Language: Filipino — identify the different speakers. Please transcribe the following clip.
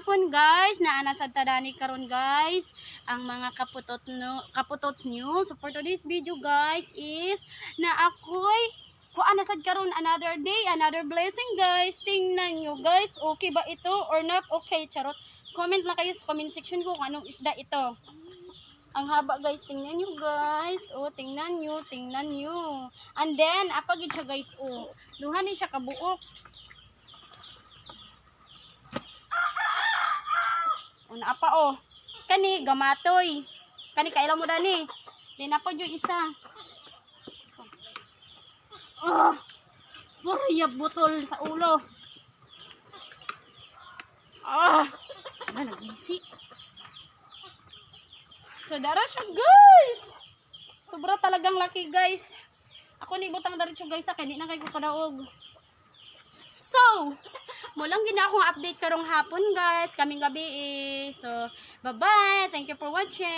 Speaker 1: hapon guys, naa sa tadani karon guys ang mga kaputots nyo. So for today's video guys is na ako'y kuan na sad karon another day, another blessing guys. Tingnan nyo guys, okay ba ito or not okay? Charot. Comment lang kayo sa comment section ko kung anong isda ito. Ang haba guys, tingnan nyo guys. Oh, tingnan nyo, tingnan nyo. And then, apagid siya guys. Oh, duha ni siya kabuok. Una apa oh. Kani gamatoy. Kani kailan mo dani. Dinapod yung isa. Oh. Puriyab butol sa ulo. Ah. Ano nagbisi. So dara siya guys. Sobra talagang laki guys. Ako ni butang diretso guys sa kani na kay ko kadaog. So, mulang gina akong update karong hapon guys, kaming gabi So, bye-bye. Thank you for watching.